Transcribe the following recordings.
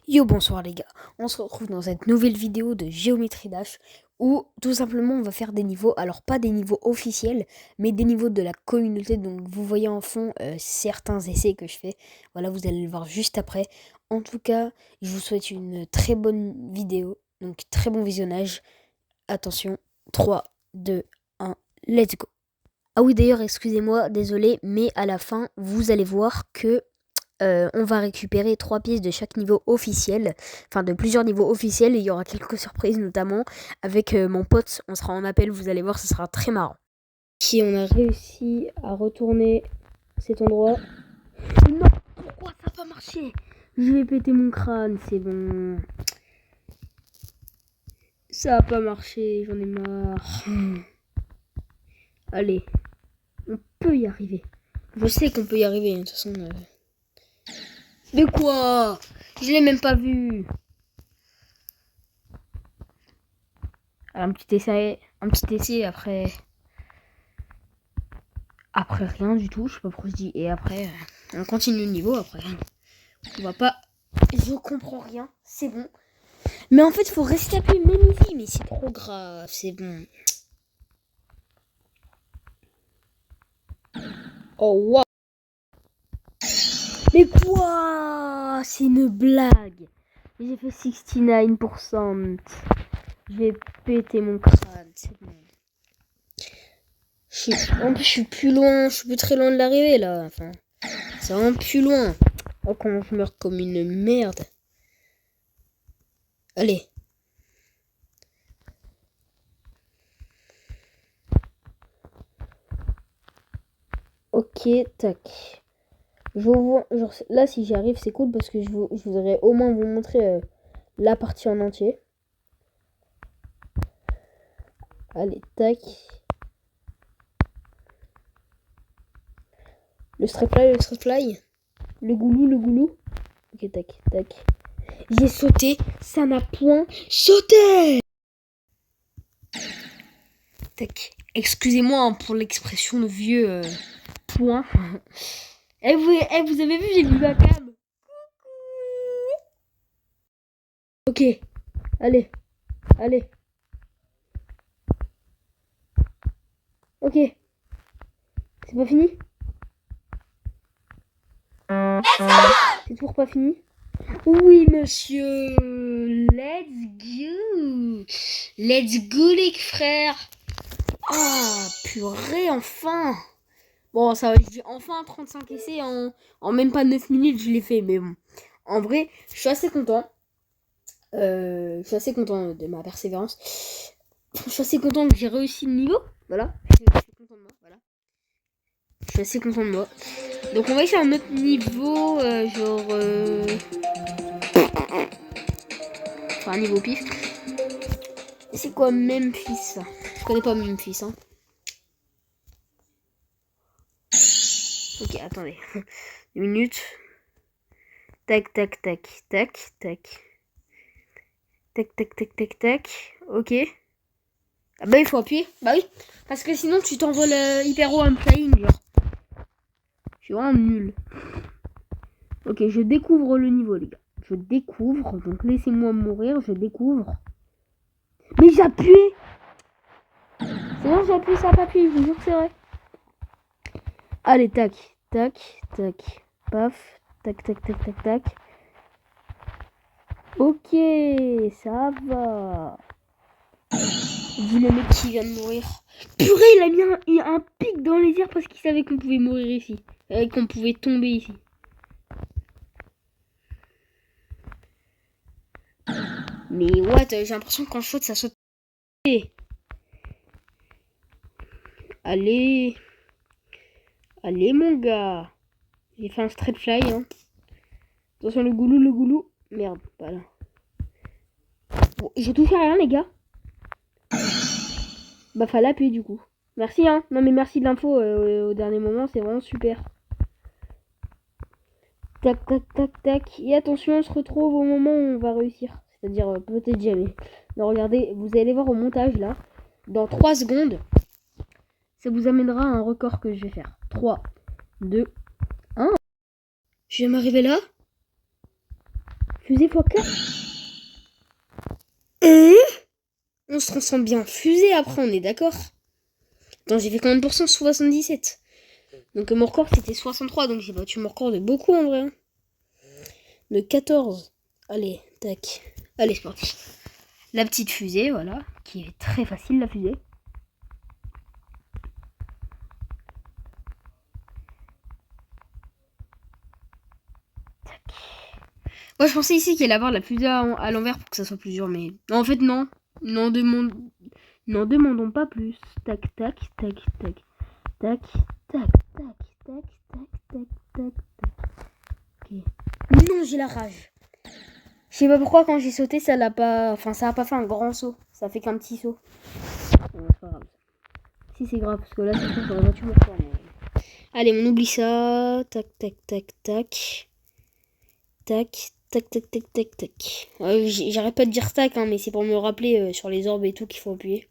Yo, bonsoir les gars, on se retrouve dans cette nouvelle vidéo de Géométrie Dash où tout simplement on va faire des niveaux, alors pas des niveaux officiels, mais des niveaux de la communauté. Donc vous voyez en fond certains essais que je fais, voilà, vous allez le voir juste après. En tout cas, je vous souhaite une très bonne vidéo, donc très bon visionnage. Attention, 3, 2, 1, let's go. Ah oui, d'ailleurs, excusez-moi, désolé, mais à la fin, vous allez voir que on va récupérer 3 pièces de chaque niveau officiel, enfin de plusieurs niveaux officiels, et il y aura quelques surprises notamment avec mon pote. On sera en appel, vous allez voir, ce sera très marrant. Ok, on a réussi à retourner cet endroit. Non, pourquoi ça n'a pas marché? Je vais péter mon crâne, c'est bon. Ça a pas marché, j'en ai marre. Allez, on peut y arriver. Je sais qu'on peut y arriver, de toute façon. Mais quoi? Je l'ai même pas vu. Un petit essai après rien du tout, je sais pas pourquoi je dis. Et après, on continue le niveau après. On va pas. Je comprends rien, c'est bon. Mais en fait, il faut rester appuyé même ici, mais c'est trop grave, c'est bon. Oh wow. Mais quoi? C'est une blague. J'ai fait 69%. Je vais péter mon crâne, c'est bon. En plus, je suis plus loin, je suis plus très loin de l'arrivée là. Enfin, c'est vraiment plus loin. Oh, comment je meurs comme une merde. Allez. Ok, tac. Je vois, genre, là, si j'y arrive, c'est cool parce que je voudrais au moins vous montrer la partie en entier. Allez, tac. Le strip fly, le strip fly. Le goulou, le goulou. Ok, tac, tac. J'ai sauté, ça n'a point sauté. Tac. Excusez-moi hein, pour l'expression de vieux point. Vous avez vu, j'ai mis ma cam. Ok, allez, allez. Ok, c'est pas fini? C'est toujours pas fini? Oui, monsieur. Let's go. Let's go, les frères. Ah, purée, enfin. Bon, ça va, j'ai enfin 35 essais en même pas 9 minutes, je l'ai fait. Mais bon, en vrai, je suis assez content. Je suis assez content de ma persévérance. Je suis assez content que j'ai réussi le niveau. Voilà. Je suis content de moi. Voilà. Je suis assez content de moi. Donc, on va essayer un autre niveau. Enfin, un niveau pif. C'est quoi Memphis? Je connais pas Memphis, hein. Ok, attendez. Une minute. Tac, tac, tac, tac, tac. Tac, tac, tac, tac, tac. Ok. Ah bah, il faut appuyer. Bah oui. Parce que sinon, tu t'envoles hyper haut en flying, genre. Je suis vraiment nul. Ok, je découvre le niveau, les gars. Je découvre. Donc, laissez-moi mourir. Je découvre. Mais j'ai appuyé. C'est bon, j'ai appuyé, ça n'a pas appuyé. Je vous jure que c'est vrai. Allez, tac, tac, tac. Paf. Tac, tac, tac, tac, tac. Ok, ça va. Dis le mec qui vient de mourir. Purée, il a mis un pic dans les airs parce qu'il savait qu'on pouvait mourir ici. Et qu'on pouvait tomber ici. Mais what, j'ai l'impression que quand je saute, ça saute. Allez. Allez, mon gars. J'ai fait un straight fly, hein. Attention, le goulou, le goulou. Merde, voilà. Bon, j'ai touché à rien, les gars. Bah, fallait appuyer, du coup. Merci, hein. Non, mais merci de l'info au dernier moment. C'est vraiment super. Tac, tac, tac, tac. Et attention, on se retrouve au moment où on va réussir. C'est-à-dire, peut-être jamais. Non, regardez, vous allez voir au montage, là. Dans 3 secondes, ça vous amènera à un record que je vais faire. 3, 2, 1. Je vais m'arriver là. Fusée x4. Et on se transforme bien en fusée après, on est d'accord? Attends, j'ai fait combien de pourcents? 77. Donc mon record c'était 63, donc j'ai battu mon record de beaucoup en vrai. De 14. Allez, tac. Allez, c'est parti. La petite fusée, voilà, qui est très facile la fusée. Tac. Moi je pensais ici qu'il y allait avoir la fusée à l'envers pour que ça soit plus dur, mais non, en fait non. N'en demandons pas plus. Tac, tac, tac, tac. Tac, tac, tac, tac, tac, tac, tac, tac. Ok. Non, j'ai la rage. Je sais pas pourquoi quand j'ai sauté, ça l'a pas. Enfin, ça a pas fait un grand saut. Ça a fait qu'un petit saut. Bon, c'est pas grave. Si c'est grave, parce que là, c'est tout, j'aurais battu mon record. Mais... Allez, on oublie ça. Tac, tac, tac, tac. Tac, tac, tac, tac, tac, tac. J'arrête pas de dire tac, hein, mais c'est pour me rappeler sur les orbes et tout qu'il faut appuyer.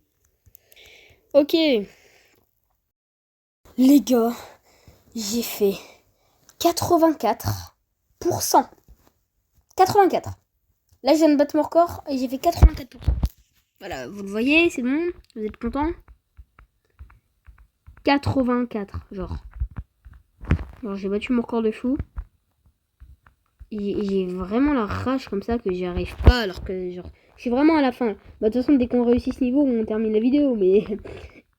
Ok. Les gars, j'ai fait 84%. 84. Là, je viens de battre mon record et j'ai fait 84%. Voilà, vous le voyez, c'est bon? Vous êtes content? 84, genre. Alors, j'ai battu mon record de fou. J'ai vraiment la rage comme ça que j'y arrive pas, alors que, genre, je suis vraiment à la fin. Bah, de toute façon, dès qu'on réussit ce niveau, on termine la vidéo, mais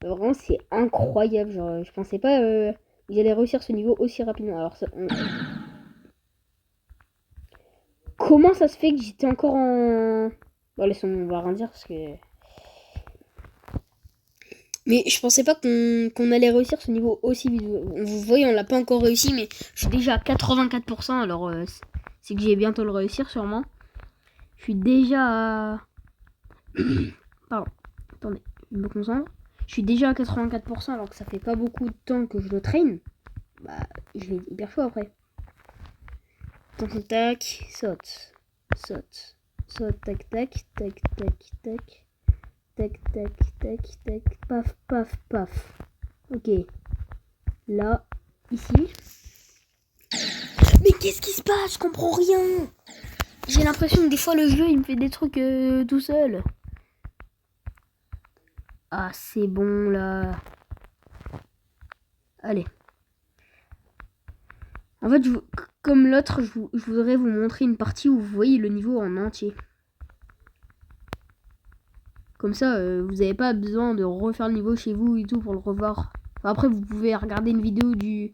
vraiment, c'est incroyable. Genre, je pensais pas que j'allais réussir ce niveau aussi rapidement. Alors, ça, comment ça se fait que j'étais encore en... Bon, laissons, on va rien dire parce que... Mais je pensais pas qu'on allait réussir ce niveau aussi vite. Vous voyez, on l'a pas encore réussi, mais je suis déjà à 84%. Alors, c'est que j'ai bientôt le réussir sûrement. Je suis déjà à... Pardon, attendez, je me concentre. Je suis déjà à 84% alors que ça fait pas beaucoup de temps que je le traîne. Bah, je vais être hyper chaud après. Tac, saute, saute, saute, tac, tac, tac, tac, tac. Tac, tac, tac, tac, paf, paf, paf. Ok. Là, ici. Mais qu'est-ce qui se passe? Je comprends rien. J'ai l'impression que des fois le jeu il me fait des trucs tout seul. Ah, c'est bon là. Allez. En fait, comme l'autre, je voudrais vous montrer une partie où vous voyez le niveau en entier. Comme ça, vous n'avez pas besoin de refaire le niveau chez vous et tout pour le revoir. Enfin, après, vous pouvez regarder une vidéo du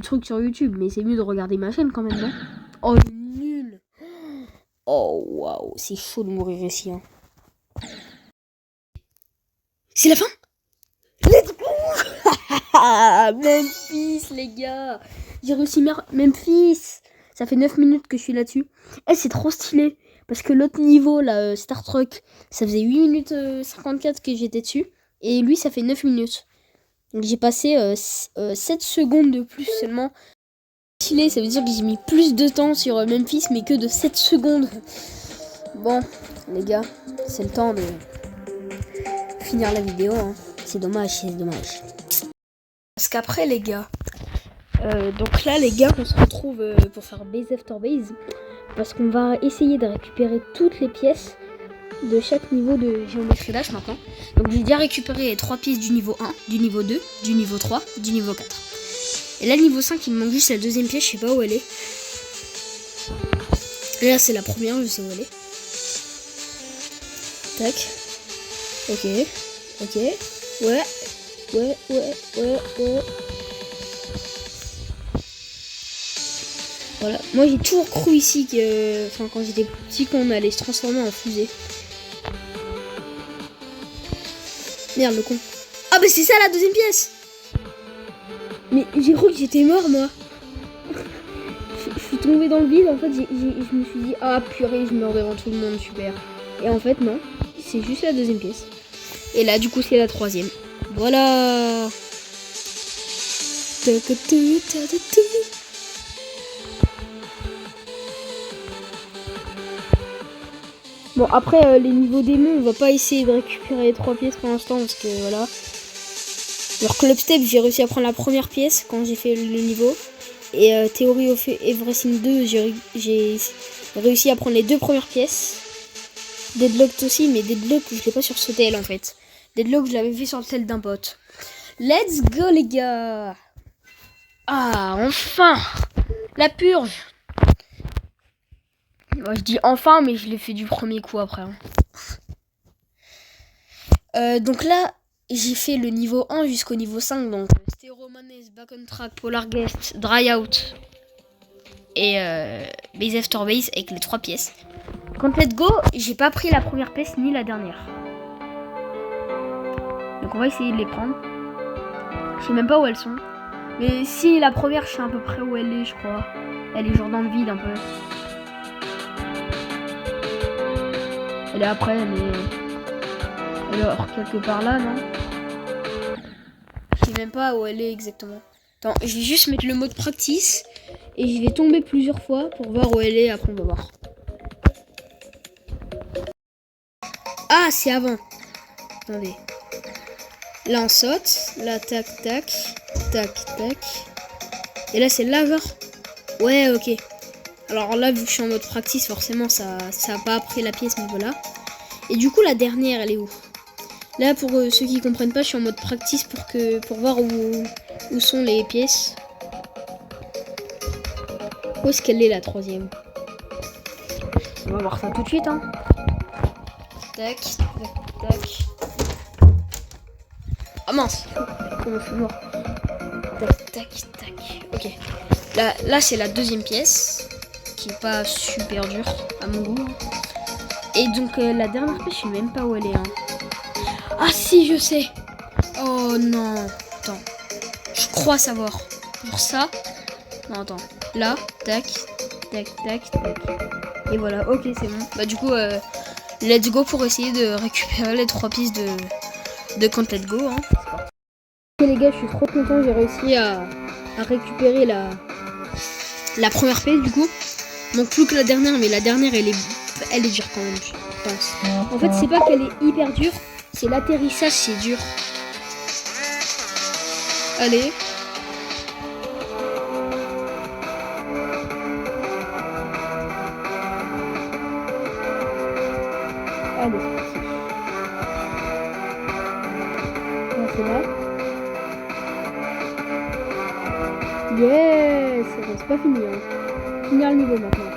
truc sur YouTube, mais c'est mieux de regarder ma chaîne quand même, non? Oh, nul! Oh, waouh, c'est chaud de mourir ici, hein. C'est la fin? Let's go! Memphis, les gars! J'ai réussi Memphis! Ça fait 9 minutes que je suis là-dessus. Eh, c'est trop stylé! Parce que l'autre niveau, là, Star Trek, ça faisait 8 minutes 54 que j'étais dessus. Et lui, ça fait 9 minutes. Donc j'ai passé 7 secondes de plus seulement. Stylé, ça veut dire que j'ai mis plus de temps sur Memphis, mais que de 7 secondes. Bon, les gars, c'est le temps de finir la vidéo. Hein. C'est dommage, c'est dommage. Parce qu'après, les gars, donc là, les gars, on se retrouve pour faire base after base. Parce qu'on va essayer de récupérer toutes les pièces de chaque niveau de Geometry Dash maintenant. Donc j'ai déjà récupéré les 3 pièces du niveau 1, du niveau 2, du niveau 3, du niveau 4. Et là, le niveau 5, il me manque juste la deuxième pièce, je sais pas où elle est. Et là, c'est la première, je sais où elle est. Tac. Ok. Ok. Ouais. Ouais, ouais, ouais, ouais. Voilà. Moi, j'ai toujours cru ici que... Enfin, quand j'étais petit, qu'on allait se transformer en fusée. Merde, le con. Ah, bah c'est ça, la deuxième pièce! Mais j'ai cru que j'étais mort, moi. Je suis tombée dans le vide, en fait, je me suis dit, ah purée, je meurs devant tout le monde, super. Et en fait, non, c'est juste la deuxième pièce. Et là, du coup, c'est la troisième. Voilà. Bon, après, les niveaux démons, on va pas essayer de récupérer les 3 pièces pour l'instant, parce que voilà. Alors Club Step, j'ai réussi à prendre la première pièce quand j'ai fait le niveau. Et Theory of Everything 2, j'ai J'ai réussi à prendre les 2 premières pièces. Deadlock aussi, mais Deadlock, je l'ai pas sur ce tel en fait. Deadlock, je l'avais fait sur le tel d'un pote. Let's go les gars. Ah, enfin la purge. Moi, je dis enfin, mais je l'ai fait du premier coup après. Donc là, j'ai fait le niveau 1 jusqu'au niveau 5. Donc Stéromanes, Back on Track, Polar Guest, Dry Out et Base After Base avec les 3 pièces. Quand Let's Go, j'ai pas pris la première pièce ni la dernière. Donc on va essayer de les prendre. Je sais même pas où elles sont. Mais si la première, je sais à peu près où elle est, je crois. Elle est genre dans le vide un peu. Elle est après, mais... elle est hors quelque part là, non? Je sais même pas où elle est exactement. Attends, je vais juste mettre le mode practice. Et je vais tomber plusieurs fois pour voir où elle est. Après, on va voir. Ah, c'est avant. Attendez. Là, on saute. Là, tac, tac. Tac, tac. Et là, c'est là, genre. Ouais, ok. Alors là, vu que je suis en mode practice, forcément, ça a pas appris la pièce, mais voilà. Et du coup, la dernière, elle est où? Là, pour ceux qui comprennent pas, je suis en mode practice pour voir où sont les pièces. Où est-ce qu'elle est, la troisième? On va voir ça tout de suite, hein. Tac, tac, tac. Ah mince! Comment je suis mort? Tac, tac, tac. Ok. Là c'est la deuxième pièce. Qui est pas super dure, à mon goût. Et donc, la dernière pièce, je sais même pas où elle est, hein. Ah si, je sais! Oh non! Attends. Je crois savoir. Pour ça. Non, attends. Là, tac, tac, tac, tac. Et voilà, ok, c'est bon. Bah, du coup, let's go pour essayer de récupérer les 3 pistes de Can't Let Go. Hein. Ok, les gars, je suis trop content. J'ai réussi à récupérer la première pièce, du coup. Donc, plus que la dernière, mais la dernière, elle est dure quand même, je pense. En fait, c'est pas qu'elle est hyper dure, c'est l'atterrissage, c'est dur. Allez. Allez, c'est parti. C'est là. Yes, c'est pas fini. Hein. Finir le niveau maintenant.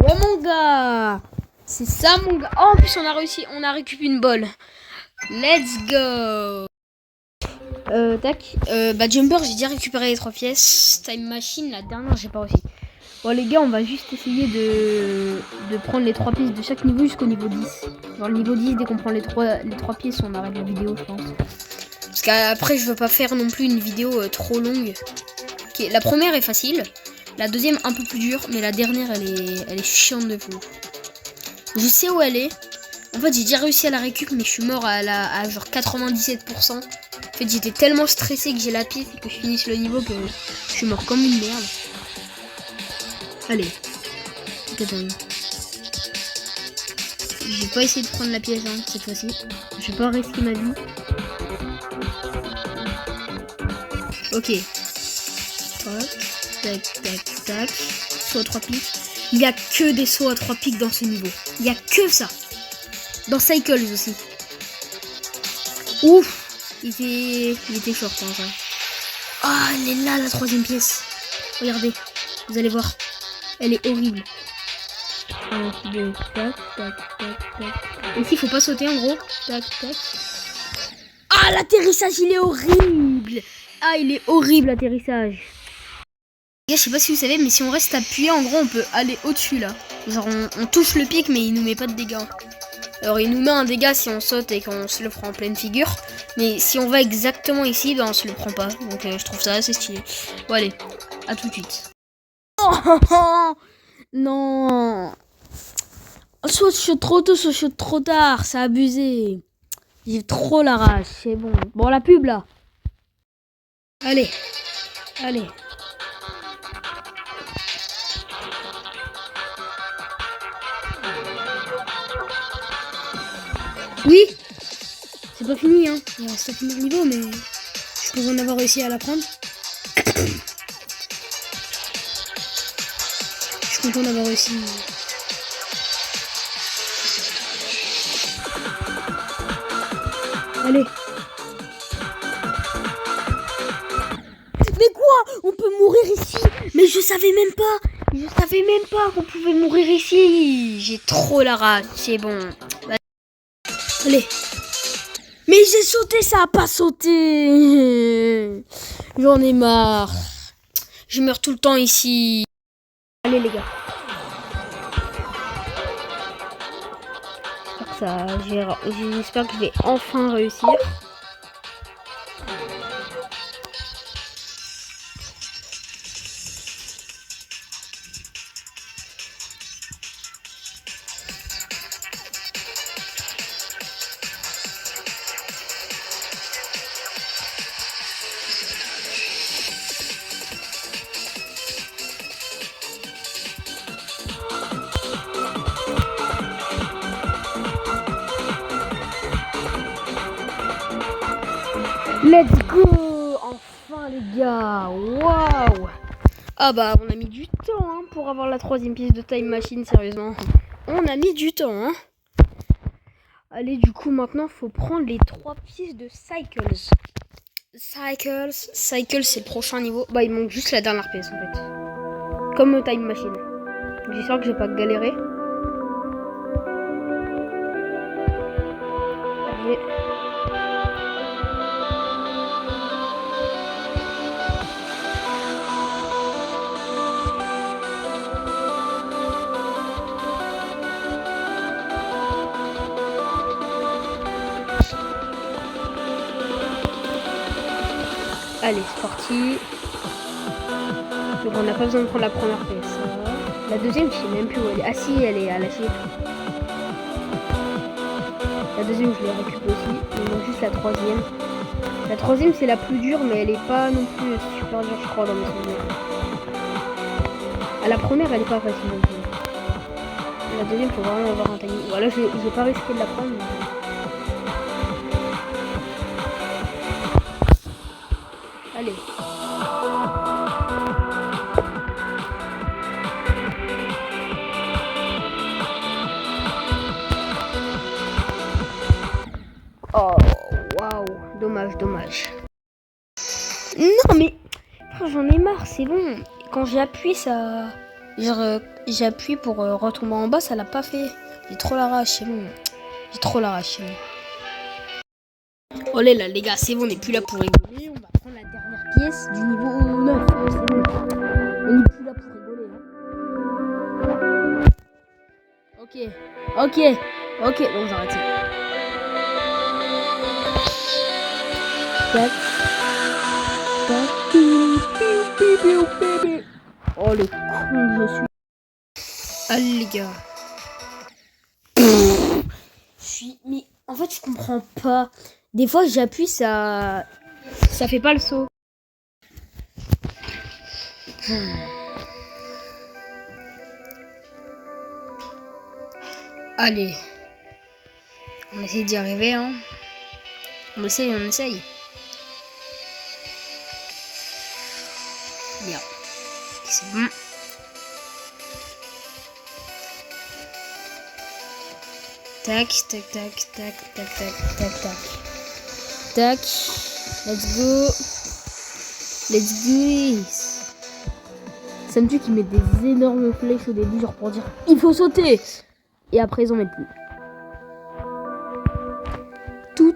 Ouais mon gars, c'est ça mon gars. Oh, en plus on a réussi, on a récupéré une balle. Let's go. Tac. Bah Jumper, j'ai déjà récupéré les 3 pièces. Time Machine, la dernière, j'ai pas réussi. Bon les gars, on va juste essayer de prendre les 3 pièces de chaque niveau jusqu'au niveau 10. Genre le niveau 10, dès qu'on prend les 3 pièces, on arrête la vidéo, je pense. Parce qu'après, je veux pas faire non plus une vidéo trop longue. Okay, la première est facile. La deuxième, un peu plus dure. Mais la dernière, elle est chiante de fou. Je sais où elle est. En fait, j'ai déjà réussi à la récup, mais je suis mort à genre 97%. En fait, j'étais tellement stressé que j'ai la pièce et que je finisse le niveau que je suis mort comme une merde. Allez. Je vais pas essayer de prendre la pièce hein, cette fois-ci. Je vais pas risquer ma vie. Ok. Hop. Tac, tac, tac. Saut à 3 pics. Il y a que des sauts à 3 pics dans ce niveau. Il y a que ça. Dans Cycles aussi. Ouf. Il était short hein, ça. Ah, elle est là la 3ème pièce. Regardez. Vous allez voir. Elle est horrible. 1, 2, tac, tac, tac, tac. Ici, il faut pas sauter en gros. Tac, tac. Ah, l'atterrissage, il est horrible. Ah, il est horrible, l'atterrissage. Je sais pas si vous savez, mais si on reste appuyé, en gros, on peut aller au-dessus, là. Genre, on touche le pic, mais il nous met pas de dégâts. Alors, il nous met un dégât si on saute et qu'on se le prend en pleine figure. Mais si on va exactement ici, ben, on se le prend pas. Donc, je trouve ça assez stylé. Bon, allez, à tout de suite. Oh, non. Soit je saute trop tôt, soit je saute trop tard. C'est abusé. J'ai trop la rage, c'est bon. Bon, la pub, là. Allez. Allez. Oui, c'est pas fini, hein. Il reste à finir le niveau, mais je peux en avoir réussi à l'apprendre. Je suis content d'avoir réussi. Allez. Mais quoi? On peut mourir ici? Mais je savais même pas. Je savais même pas qu'on pouvait mourir ici. J'ai trop la rage. C'est bon. Allez. Mais j'ai sauté, ça a pas sauté. J'en ai marre. Je meurs tout le temps ici. Allez les gars. J'espère que je vais enfin réussir. Let's go! Enfin les gars! Waouh! Ah bah on a mis du temps hein, pour avoir la 3e pièce de Time Machine, sérieusement. On a mis du temps hein. Allez, du coup maintenant faut prendre les 3 pièces de Cycles. Cycles c'est le prochain niveau. Bah il manque juste la dernière pièce en fait. Comme Time Machine. J'espère que je vais pas galérer. Allez. Allez, c'est parti. Donc on n'a pas besoin de prendre la première pièce. La deuxième, je sais même plus où elle est. Ah si, elle est à la suite. La deuxième, je l'ai récupérée aussi. Il manque juste la 3e. La 3e, c'est la plus dure, mais elle est pas non plus super dure, je crois, dans mes souvenirs. À la première, elle est pas facile non plus. La deuxième, faut vraiment avoir un timing. Voilà, j'ai pas risqué de la prendre. Mais... Allez. Oh, waouh. Dommage. Non, mais j'en ai marre, c'est bon. Quand j'appuie, ça... J'appuie pour retomber en bas, ça l'a pas fait. J'ai trop la rage, c'est bon. Oh là les gars, c'est bon, on n'est plus là pour rigoler. On va prendre la dernière pièce du niveau 9. C'est bon. On n'est plus là pour rigoler. Hein. Ok, bon, j'arrête. Oh le con que je suis. Allez les gars. Mais en fait je comprends pas. Des fois j'appuie, ça fait pas le saut. Allez. On essaie d'y arriver hein. On essaye. Bien. C'est bon. Tac. Tac. Let's go. Ça me tue qu'ils mettent des énormes flèches au début, genre pour dire il faut sauter. Et après ils en mettent plus. Tout.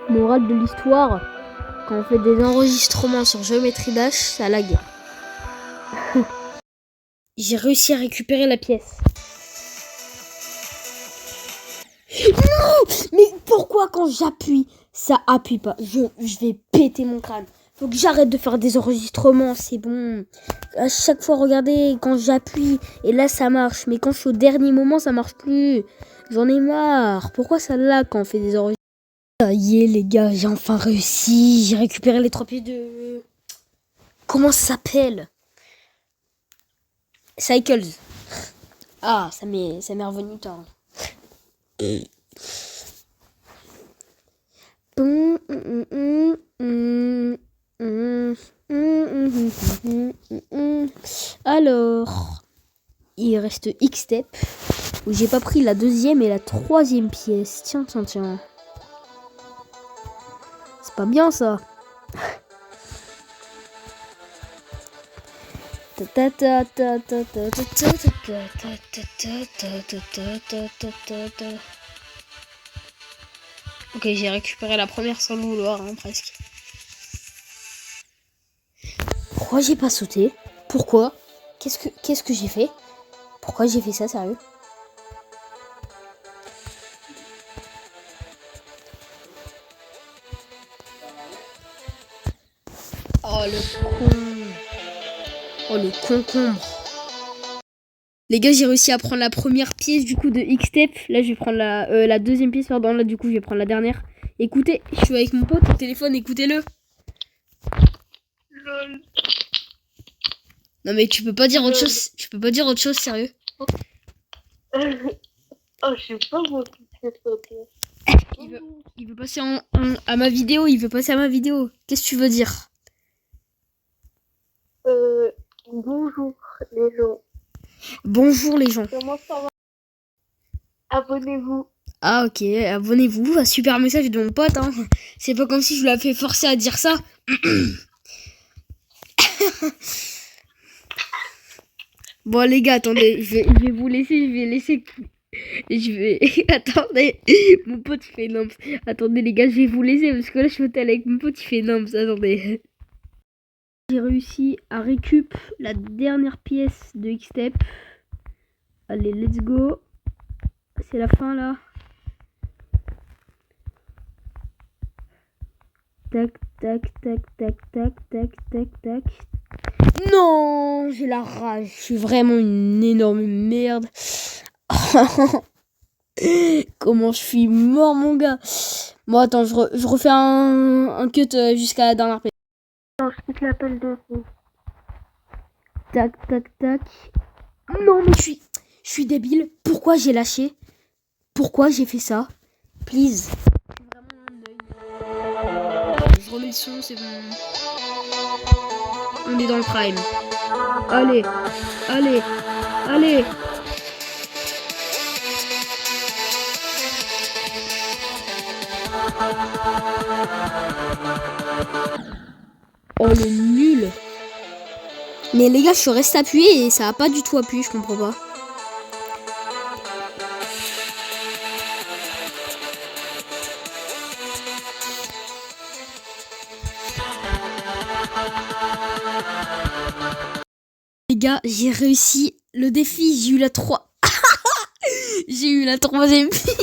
Morale de l'histoire, quand on fait des enregistrements sur Géométrie Dash, ça lag. J'ai réussi à récupérer la pièce. Non! Mais pourquoi quand j'appuie, ça appuie pas? Je vais péter mon crâne. Faut que j'arrête de faire des enregistrements, c'est bon. À chaque fois, regardez, quand j'appuie, et là ça marche. Mais quand je suis au dernier moment, ça marche plus. J'en ai marre. Pourquoi ça lag quand on fait des enregistrements? Ça y est les gars, j'ai enfin réussi. J'ai récupéré les 3 pièces de... Comment ça s'appelle? Cycles. Ah, ça m'est revenu tard. Alors, il reste X-Step, où j'ai pas pris la deuxième et la troisième pièce. Tiens. C'est pas bien ça. Ok, j'ai récupéré la première sans le vouloir, hein, presque. Pourquoi j'ai pas sauté? Pourquoi? Qu'est-ce que j'ai fait? Pourquoi j'ai fait ça, sérieux? Oh le con. Oh le concombre. Les gars, j'ai réussi à prendre la première pièce du coup de X-Step. Là, je vais prendre la deuxième pièce, pardon. Là, du coup, je vais prendre la dernière. Écoutez, je suis avec mon pote au téléphone, écoutez-le. Lol. Non mais tu peux pas dire autre chose. Tu peux pas dire autre chose, sérieux. Oh, je sais pas moi qui fait ça. Il veut passer à ma vidéo. Il veut passer à ma vidéo. Qu'est-ce que tu veux dire? Bonjour les gens. Bonjour les gens. Comment ça va? Abonnez-vous. Ah ok, abonnez-vous. Un super message de mon pote. Hein. C'est pas comme si je l'avais fait forcer à dire ça. Bon les gars, attendez. Je vais vous laisser. Attendez. Mon pote il fait non. Attendez les gars, je vais vous laisser parce que là je suis au tel avec mon pote il fait non. Attendez. J'ai réussi à récup la dernière pièce de X-Step. Allez, let's go. C'est la fin là. Tac. Non, j'ai la rage. Je suis vraiment une énorme merde. Comment je suis mort, mon gars. Bon, attends, je refais un cut jusqu'à la dernière pièce. Non, je te l'appelle de vous. Tac. Non, mais je suis débile. Pourquoi j'ai lâché? Pourquoi j'ai fait ça? Please. Je remets le son, c'est bon. On est dans le prime. Allez. Oh le nul. Mais les gars, je suis resté appuyé et ça a pas du tout appuyé, je comprends pas. Les gars, j'ai réussi le défi, j'ai eu la 3. J'ai eu la troisième pièce.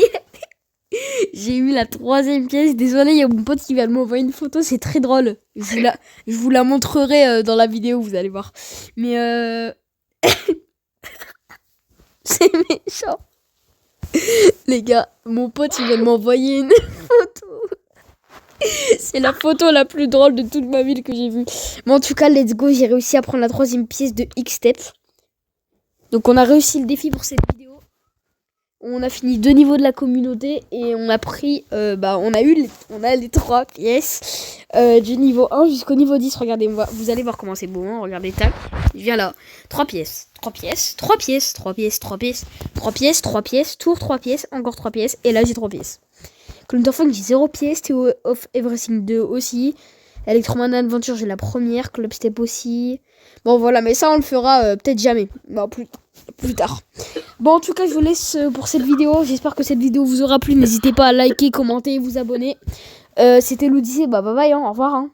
J'ai eu la troisième pièce. Désolé, il y a mon pote qui vient de m'envoyer une photo, c'est très drôle. Je vous la montrerai dans la vidéo, vous allez voir. Mais c'est méchant. Les gars, mon pote il vient de m'envoyer une photo. C'est la photo la plus drôle de toute ma vie que j'ai vue. Mais en tout cas, let's go, j'ai réussi à prendre la troisième pièce de X-Step. Donc on a réussi le défi pour cette vidéo. On a fini 2 niveaux de la communauté et on a pris, on a les 3 pièces du niveau 1 jusqu'au niveau 10. Regardez, vous allez voir comment c'est beau, hein. Regardez, tac, je viens là. 3 pièces, tour 3 pièces, encore 3 pièces, et là j'ai 3 pièces. Clone Funk, j'ai 0 pièces, Theo of Everything 2 aussi. Electroman Adventure, j'ai la première, Club Step aussi. Bon voilà, mais ça on le fera peut-être jamais. Non, plus tard. Bon, en tout cas, je vous laisse pour cette vidéo. J'espère que cette vidéo vous aura plu. N'hésitez pas à liker, commenter, vous abonner. C'était l'Odyssée. Bah, bye bye, hein, au revoir. Hein.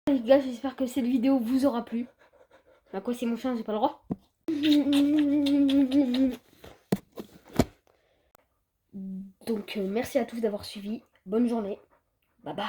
Les gars, j'espère que cette vidéo vous aura plu. Bah, quoi, c'est mon chien, j'ai pas le droit. Donc, merci à tous d'avoir suivi. Bonne journée. Bye bye.